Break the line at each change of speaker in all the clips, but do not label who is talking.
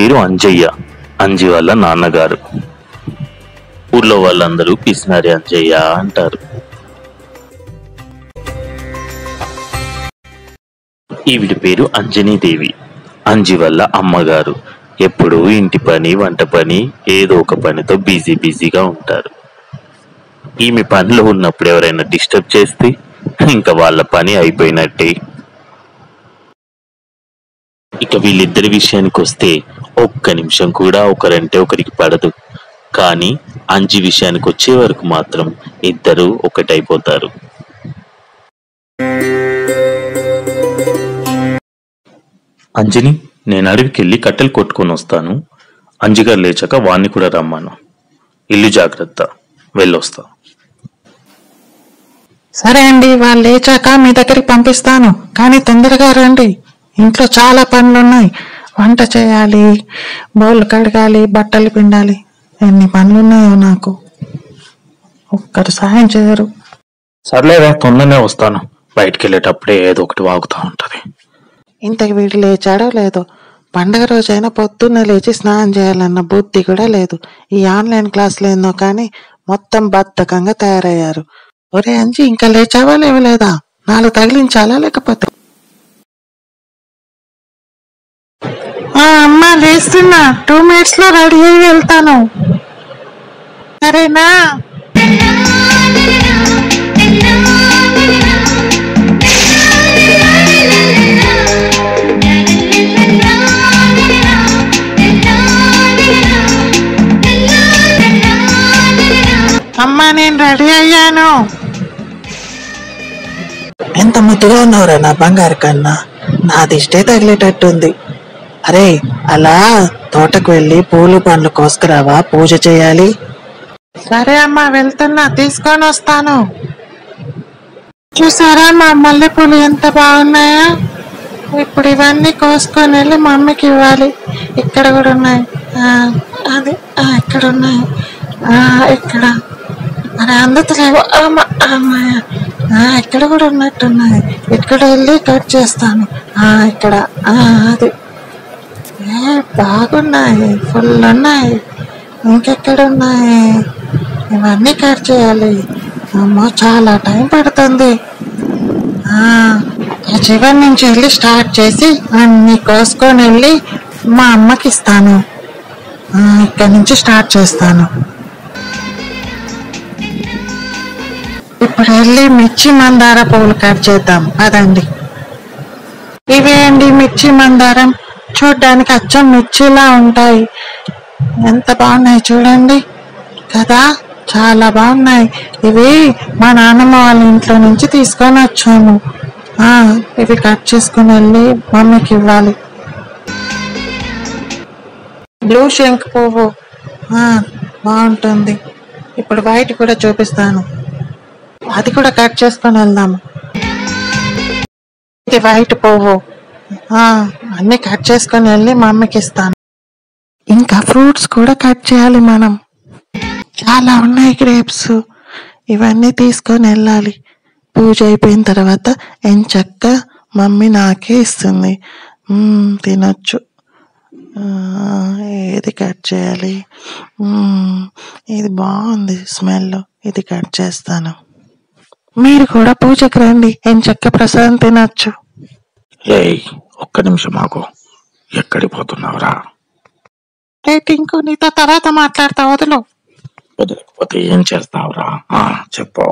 పేరు అంజయ్య. అంజి వాళ్ళ నాన్నగారు. ఊర్లో వాళ్ళందరూ పిసినారి అంజయ్య అంటారు. ఈవిడి పేరు అంజనీదేవి. అంజి వాళ్ళ అమ్మగారు. ఎప్పుడూ ఇంటి పని, వంట పని, ఏదో ఒక పనితో బిజీగా ఉంటారు. ఈమె పనిలో ఉన్నప్పుడు ఎవరైనా డిస్టర్బ్ చేస్తే ఇంకా వాళ్ళ పని అయిపోయినట్టే. ఇక వీళ్ళిద్దరి విషయానికి వస్తే ఒక్క నిమిషం కూడా ఒకరంటే ఒకరికి పడదు. కానీ అంజి విషయానికి వచ్చే వరకు మాత్రం ఇద్దరు ఒకటైపోతారు. అంజని, నేను అడవికి వెళ్ళి కట్టెలు కొట్టుకొని వస్తాను. అంజిగారు లేచాక వాణ్ణి కూడా రమ్మాను. ఇల్లు జాగ్రత్త, వెళ్ళొస్తా.
సరే అండి, వాళ్ళు లేచాక మీ దగ్గరికి పంపిస్తాను. కానీ తొందరగా రండి, ఇంట్లో చాలా పనులున్నాయి. వంట చేయాలి, బౌళ్ళు కడగాలి, బట్టలు పిండాలి. ఎన్ని పనులున్నాయో నాకు. ఒక్కరు సాయం చేయరు.
సర్లేదా, తొందరనే వస్తాను. బయటికి వెళ్ళేటప్పుడే ఏదో ఒకటి వాగుతూ ఉంటది.
ఇంతకు వీడు లేచాడో లేదో. పండగ రోజైనా పొద్దున్నే లేచి స్నానం చేయాలన్న బుద్ధి కూడా లేదు. ఈ ఆన్లైన్ క్లాసులు ఏందో కానీ మొత్తం బద్ధకంగా తయారయ్యారు. ఒరే అంజి, ఇంకా లేచావా లేవలేదా? 4 తగిలించాలా లేకపోతే? అమ్మా లేస్తున్నా, 2 minutes లో రెడీ అయ్యి వెళ్తాను, సరేనా? అమ్మా నేను రెడీ అయ్యాను. ఎంత ముద్దుగా ఉన్నావురా నా బంగారు కన్నా. నా దిష్టే తగిలేటట్టుంది. అరే, అలా తోటకు వెళ్ళి పూలు పండ్లు కోసుకురావా, పూజ చేయాలి. సరే అమ్మా, వెళ్తున్నా, తీసుకొని వస్తాను. చూసారా మా మల్లెపూలు ఎంత బాగున్నాయా? ఇప్పుడు ఇవన్నీ కోసుకొని వెళ్ళి మమ్మీకి ఇవ్వాలి. ఇక్కడ కూడా ఉన్నాయి. అది ఇక్కడ ఉన్నాయి, ఇక్కడ. అరే అందుతలేవు. ఇక్కడ కూడా ఉన్నట్టున్నాయి. ఇక్కడ వెళ్ళి కట్ చేస్తాను. ఇక్కడ అది బాగున్నాయి, ఫుల్ ఉన్నాయి. ఇంకెక్కడ ఉన్నాయి? ఇవన్నీ కట్ చేయాలి. అమ్మో, చాలా టైం పడుతుంది. చివరి నుంచి వెళ్ళి స్టార్ట్ చేసి అన్ని కోసుకొని వెళ్ళి మా అమ్మకి ఇస్తాను. ఇక్కడ నుంచి స్టార్ట్ చేస్తాను. ఇప్పుడు వెళ్ళి మిర్చి మందార పువ్వులు కట్ చేద్దాం అదండి. ఇవే అండి మిర్చి మందారం. చూడ్డానికి అచ్చం మిర్చిలా ఉంటాయి. ఎంత బాగున్నాయి చూడండి కదా, చాలా బాగున్నాయి. ఇవి మా నాన్నమ్మ వాళ్ళ ఇంట్లో నుంచి తీసుకొని వచ్చాము. ఇవి కట్ చేసుకుని వెళ్ళి మమ్మీకి ఇవ్వాలి. బ్లూ శంఖ్ పువ్వు బాగుంటుంది. ఇప్పుడు వైట్ కూడా చూపిస్తాను, అది కూడా కట్ చేసుకొని వెళ్దాము. ఇది వైట్ పువ్వు. అన్ని కట్ చేసుకొని వెళ్ళి మమ్మీకి ఇస్తాను. ఇంకా ఫ్రూట్స్ కూడా కట్ చేయాలి మనం. చాలా ఉన్నాయి గ్రేప్స్. ఇవన్నీ తీసుకొని వెళ్ళాలి. పూజ అయిపోయిన తర్వాత ఎంచక్క మమ్మీ నాకే ఇస్తుంది. తినొచ్చు. ఏది కట్ చేయాలి? ఇది బాగుంది స్మెల్, ఇది కట్ చేస్తాను. మీరు కూడా పూజకి రండి, ఎంచక్క ప్రసాదం తినొచ్చు.
ఒక్క నిమిషం ఆగు. ఎక్కడికి పోతున్నావురా?
టింకు, నీతో తర్వాత మాట్లాడతా, వదిలో.
వదలకపోతే ఏం చేస్తావురా? చెప్పు.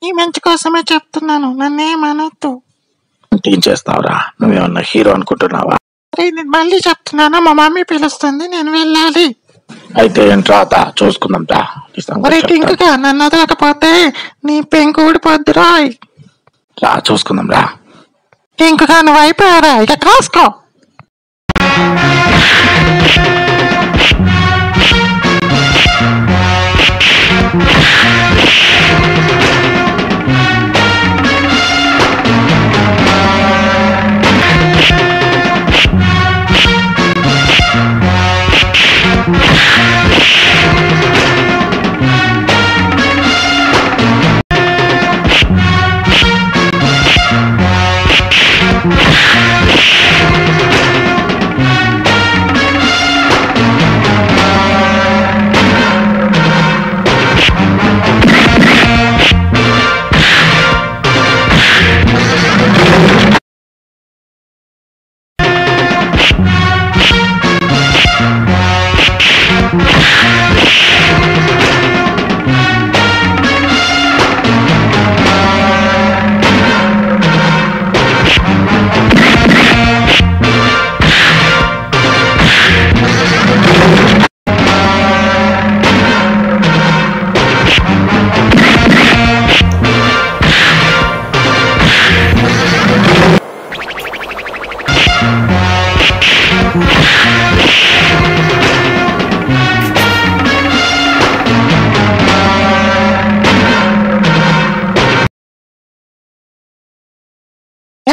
నీ మంచి కోసమే చెప్తున్నాను, నన్నేమనొద్దు.
ఏం చేస్తావురా? నువ్వేమన్నా హీరో అనుకుంటున్నావా?
నేను మళ్ళీ చెప్తున్నాను, మా మమ్మీ పిలుస్తుంది, నేను వెళ్ళాలి.
అయితే ఏంట్రా, చూసుకుందాం.
టింకుగా నన్ను వదలకపోతే నీ పెంకు ఊడిపోద్దు రాయ్.
చూసుకుందాం రా.
టింకుగా నువ్వు అయిపోయారా, ఇక కాసుకో.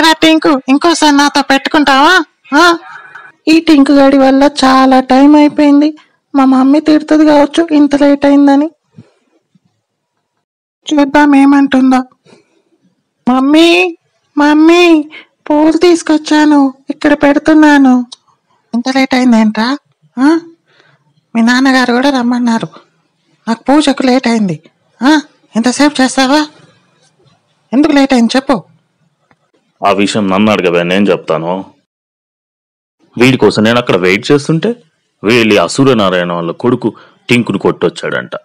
ఏరా టింకు, ఇంకోసారి నాతో పెట్టుకుంటావా? ఈ టింకు గడి వల్ల చాలా టైం అయిపోయింది. మా మమ్మీ తిడుతుంది కావచ్చు ఇంత లేట్ అయిందని. చూద్దాం ఏమంటుందో. మమ్మీ మమ్మీ, పూలు తీసుకొచ్చాను, ఇక్కడ పెడుతున్నాను. ఇంత లేట్ అయిందేంట్రా? మీ నాన్నగారు కూడా రమ్మన్నారు. నాకు పూజకు లేట్ అయింది. ఎంతసేపు చేస్తావా? ఎందుకు లేట్ అయింది చెప్పు.
ఆ విషయం నన్ను అడగవే, నేను చెప్తాను. వీడి కోసం నేను అక్కడ వెయిట్ చేస్తుంటే వీళ్ళి అసూర్యనారాయణ వాళ్ళ కొడుకు టింకుని కొట్టొచ్చాడంట.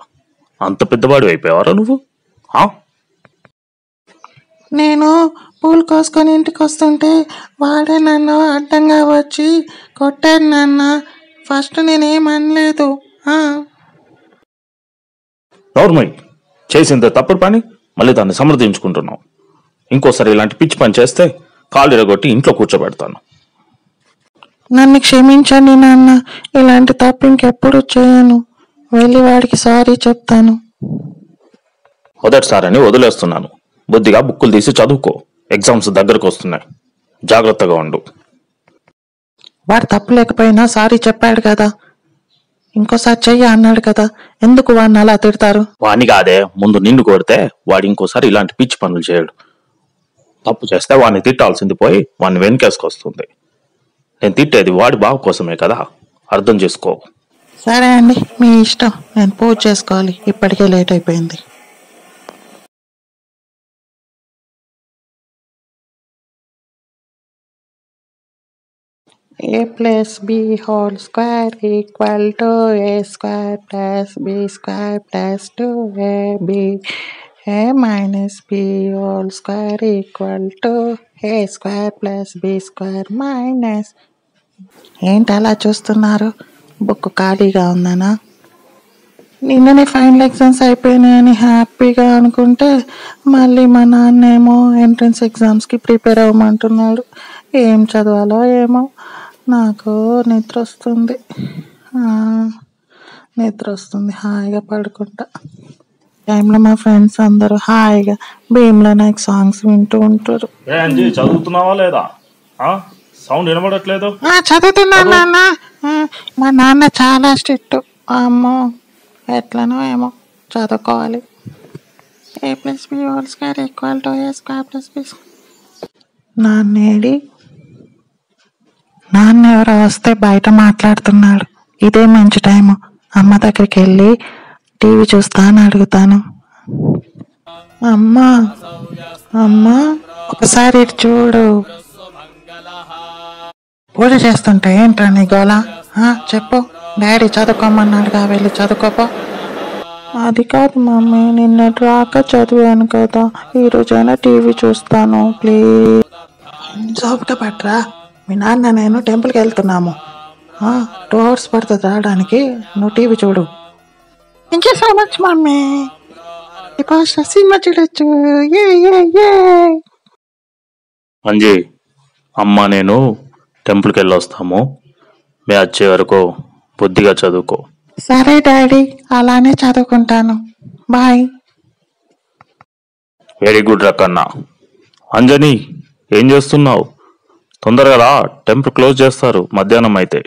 అంత పెద్దవాడు అయిపోయావారా నువ్వు?
నేను పూలు కోసుకొని ఇంటికి వస్తుంటే వాడే నన్ను అడ్డంగా వచ్చి కొట్టాడు నాన్న. ఫస్ట్ నేనేమనలేదు.
నోర్మయ్, చేసిందే తప్పుడు పని మళ్ళీ దాన్ని సమర్థించుకుంటున్నావు. ఇంకోసారి ఇలాంటి పిచ్చి పని చేస్తే కాళ్ళు ఇరగొట్టి ఇంట్లో కూర్చోబెడతాను.
నన్ను క్షమించండి నాన్న, ఇలాంటి తప్పు ఇంకెప్పుడు చేయను. వెళ్ళి వాడికి సారీ చెప్తాను.
మొదటిసారని వదిలేస్తున్నాను. బుద్ధిగా బుక్కులు తీసి చదువుకో. ఎగ్జామ్స్ దగ్గరకు వస్తున్నాయి, జాగ్రత్తగా ఉండు.
వాడు తప్పు లేకపోయినా సారీ చెప్పాడు కదా, ఇంకోసారి చెయ్యి అన్నాడు కదా, ఎందుకు వాడిని అలా తిడతారు?
వాడిని కాదే, ముందు నిన్ను కొడితే వాడు ఇంకోసారి ఇలాంటి పిచ్చి పనులు చేయడు. తప్పు చేస్తే వాడిని తిట్టాల్సింది పోయి వాడిని వెనకేసుకొస్తుంది. నేను తిట్టేది వాడి బావ కోసమే కదా, అర్థం చేసుకో.
సరే అండి, మీ ఇష్టం. నేను పూజ చేసుకోవాలి, ఇప్పటికే లేట్ అయిపోయింది. A plus B whole square equal to A square plus B square plus 2AB. A minus B whole square equal to A square plus B square minus. ఏంటి అలా చూస్తున్నారు? బుక్ ఖాళీగా ఉందనా? నిన్ననే ఫైనల్ ఎగ్జామ్స్ అయిపోయినాయని హ్యాపీగా అనుకుంటే మళ్ళీ మా నాన్నేమో ఎంట్రన్స్ ఎగ్జామ్స్కి ప్రిపేర్ అవ్వమంటున్నాడు. ఏం చదవాలో ఏమో. నాకు నిద్ర వస్తుంది, హాయిగా పడుకుంటా. టైంలో మా ఫ్రెండ్స్ అందరూ హాయిగా భీమ్లా నాయక్ సాంగ్స్ వింటూ ఉంటారు.
చదువుతున్నావా లేదా? సౌండ్ వినబడట్లేదు.
చదువుతున్నాను నాన్న. మా నాన్న చాలా స్ట్రిక్ట్. అమ్మో, ఎట్లనో ఏమో చదువుకోవాలి. A plus B whole square equal to A square plus B. నాన్నేడి? నాన్న ఎవరో వస్తే బయట మాట్లాడుతున్నాడు. ఇదే మంచి టైము. అమ్మ దగ్గరికి వెళ్ళి టీవీ చూస్తా అని అడుగుతాను. అమ్మా అమ్మా, ఒకసారి ఇటు చూడు. పూజ చేస్తుంటే ఏంట్రా నీ గోలా? చెప్పు. డాడీ చదువుకోమన్నాడుగా, వెళ్ళి చదువుకోపో. అది కాదు మమ్మీ, నిన్నటి రాక చదివాను కదా, ఈరోజైనా టీవీ చూస్తాను ప్లీజ్. సోపుట పట్రా. మీ నాన్న నేను టెంపుల్కి వెళ్తున్నాము. 2 hours పడుతుంది రావడానికి. నువ్వు టీవీ చూడు. Thank you so much mummy. ఇప్పుడు సినిమా చూడొచ్చు.
అంజీ, అమ్మ నేను టెంపుల్కి వెళ్ళొస్తాము. మీ వచ్చే వరకు బుద్ధిగా చదువుకో.
సరే డాడీ, అలానే చదువుకుంటాను. బాయ్.
వెరీ గుడ్ రకన్నా. అంజని, ఏం చేస్తున్నావు? తొందరగా రా, టెంపుల్ క్లోజ్ చేస్తారు మధ్యాహ్నం అయితే.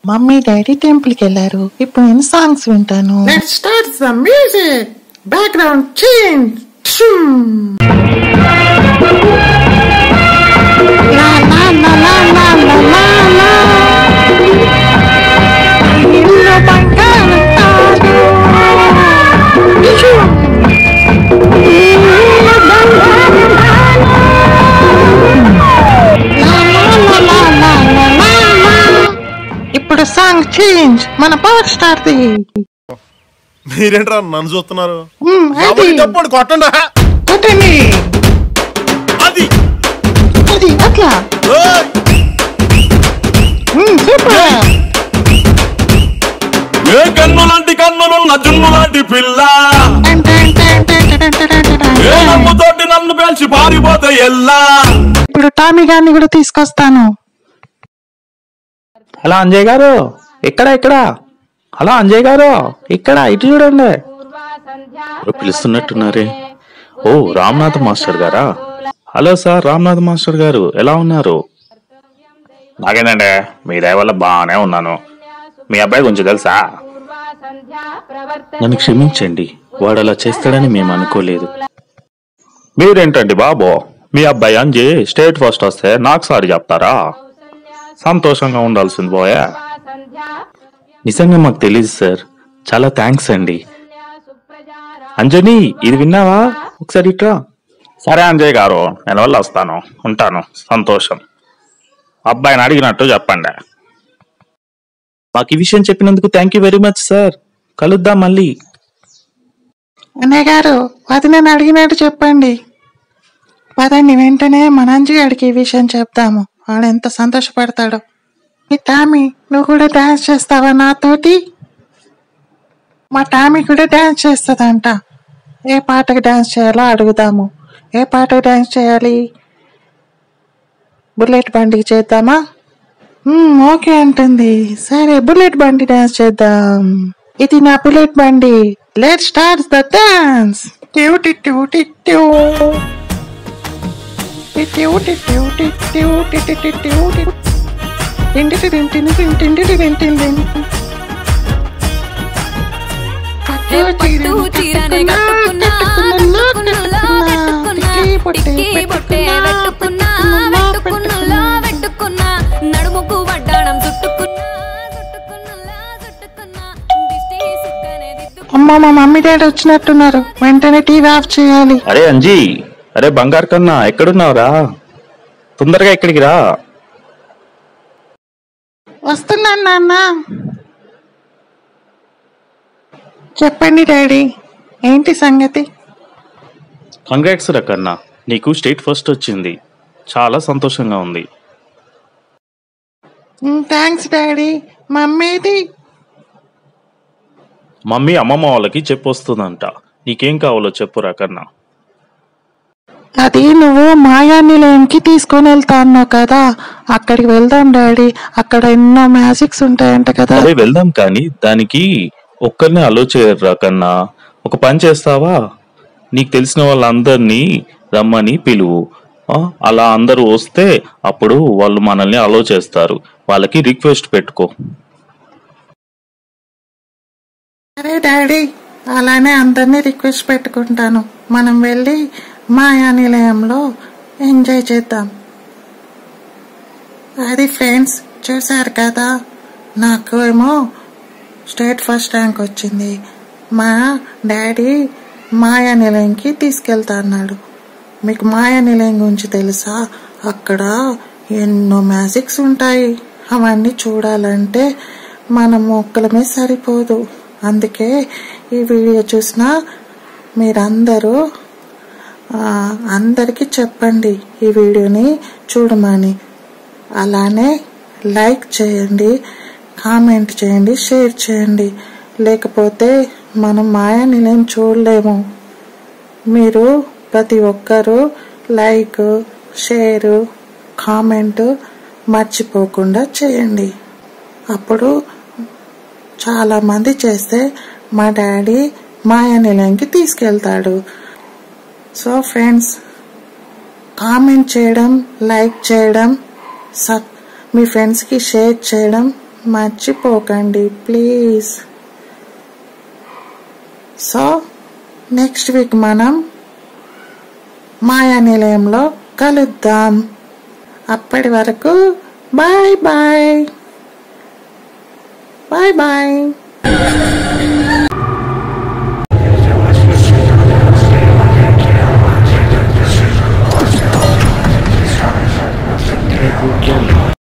మమ్మీ డాడీ టెంపుల్కి వెళ్ళారు, ఇప్పుడు నేను సాంగ్స్ వింటాను. Let's start the music. Background change. లా లా లా లా లా లా లా లా. ఇల్లు బంగారు తాడు. ఇల్లు బంగారు తాడు. లా లా లా లా లా లా లా. ఇప్పుడు సాంగ్ చేంజ్. మన పవర్ స్టార్ ది.
మీరేంట్రా నన్ను చూస్తున్నారు?
చెప్పండి,
కొట్టండి.
కొట్టండి.
అది
అది అట్లా సూపర్.
ఏ కన్ను లాంటి కన్నులున్న జున్ను లాంటి పిల్ల, ఏ నమ్ముతోటి నన్ను పేల్చి పారిపోతే ఎల్లా.
ఇప్పుడు టామీ గారిని కూడా తీసుకొస్తాను.
హలో అంజయ్ గారు, ఇక్కడ హలో అంజయ్ గారు, ఇక్కడ ఇటు చూడండి.
పిలుస్తున్నట్టున్నారే. ఓ రామ్నాథ్ మాస్టర్ గారా?
హలో సార్, రామ్నాథ్ మాస్టర్ గారు ఎలా ఉన్నారు?
నాకేందండి మీ దయ వల్ల బాగానే ఉన్నాను. మీ అబ్బాయి గురించి తెలుసా?
నన్ను క్షమించండి, వాడు అలా చేస్తాడని మేము అనుకోలేదు.
మీరేంటండి బాబు, మీ అబ్బాయి అంజి స్టేట్ ఫస్ట్ వస్తే నాకు సారి చెప్తారా? సంతోషంగా ఉండాల్సింది పోయా.
నిజంగా మాకు తెలియదు సార్, చాలా థ్యాంక్స్ అండి.
అంజని, ఇది విన్నావా? ఒకసారి ఇట్రా.
సరే అంజయ్ గారు, నేను వల్ల వస్తాను, ఉంటాను. సంతోషం. అబ్బాయిని అడిగినట్టు చెప్పండి.
మాకు ఈ విషయం చెప్పినందుకు thank you very much sir. కలుద్దాం మళ్ళీ.
అన్నయ్య గారు, వదినని అడిగినట్టు చెప్పండి. పదండి, వెంటనే మనంజి గారికి ఈ విషయం చెప్తాము. వాడు ఎంత సంతోషపడతాడో. ఈ టామీ, నువ్వు కూడా డాన్స్ చేస్తావా నాతోటి? మా టామీ కూడా డాన్స్ చేస్తుందంట. ఏ పాటకు డాన్స్ చేయాలో అడుగుదాము. ఏ పాటకు డాన్స్ చేయాలి? బుల్లెట్ బండికి చేద్దామా? ఓకే అంటుంది. సరే, బుల్లెట్ బండి డాన్స్ చేద్దాం. ఇది నా బుల్లెట్ బండి. Let's start the dance.
పట్టు చీరనే కట్టుకున్నా, టిక్కీ బొట్టే పెట్టుకున్నా, నడుముకు వడ్డాణం చుట్టుకున్నా, దిష్టి సుక్కనే దిద్దుకున్నా.
అమ్మ, మా మమ్మీ డాడీ వచ్చినట్టున్నారు. వెంటనే టీవీ ఆఫ్ చేయాలి.
అరే అంజీ, అరే బంగారు కన్నా, ఎక్కడున్నావురా? తొందరగా ఇక్కడికి రా.
వస్తున్నాను నాన్న. చెప్పండి డాడీ, ఏంటి సంగతి?
కంగ్రాట్స్ రా కన్నా, నీకు స్టేట్ ఫస్ట్ వచ్చింది. చాలా సంతోషంగా ఉంది.
Thanks daddy. మమ్మీది?
మమ్మీ అమ్మమ్మ వాళ్ళకి చెప్పొస్తుందంట. నీకేం కావాలో చెప్పురా కన్నా.
అది నువ్వు మాయా నిలయంకి తీసుకొని వెళ్తా అన్నావు కదా, అక్కడికి వెళ్దాం డాడీ. అక్కడ ఎన్నో మ్యాజిక్స్ ఉంటాయంట కదా.
అదే వెళ్దాం, కానీ దానికి ఒక్కరిని అలో చేయరురా కన్నా. ఒక పని చేస్తావా? నీకు తెలిసిన వాళ్ళందరినీ రమ్మని పిలువు. అలా అందరూ వస్తే అప్పుడు వాళ్ళు మనల్ని అలో చేస్తారు. వాళ్ళకి రిక్వెస్ట్ పెట్టుకో.
సరే డాడీ, అలానే అందరినీ రిక్వెస్ట్ పెట్టుకుంటాను. మనం వెళ్ళి మాయా నిలయంలో ఎంజాయ్ చేద్దాం. అది ఫ్రెండ్స్, చూసారు కదా, నాకు ఏమో స్టేట్ ఫస్ట్ ర్యాంక్ వచ్చింది. మా డాడీ మాయా నిలయంకి తీసుకెళ్తా అన్నాడు. మీకు మాయా నిలయం గురించి తెలుసా? అక్కడ ఎన్నో మ్యాజిక్స్ ఉంటాయి. అవన్నీ చూడాలంటే మనం ఒక్కలమే సరిపోదు. అందుకే ఈ వీడియో చూసిన మీరందరూ అందరికీ చెప్పండి ఈ వీడియోని చూడమని. అలానే లైక్ చేయండి, కామెంట్ చేయండి, షేర్ చేయండి. లేకపోతే మనం మాయా నిలయం చూడలేము. మీరు ప్రతి ఒక్కరూ లైక్, షేర్, కామెంట్ మర్చిపోకుండా చేయండి. అప్పుడు చాలా మంది చేస్తే మా డాడీ మాయా నిలయంకి తీసుకెళ్తాడు. సో ఫ్రెండ్స్, కామెంట్ చేయడం, లైక్ చేయడం, మీ ఫ్రెండ్స్కి షేర్ చేయడం మర్చిపోకండి ప్లీజ్. సో నెక్స్ట్ వీక్ మనం మాయా నిలయంలో కలుద్దాం. అప్పటి వరకు బాయ్ బాయ్. Bye bye.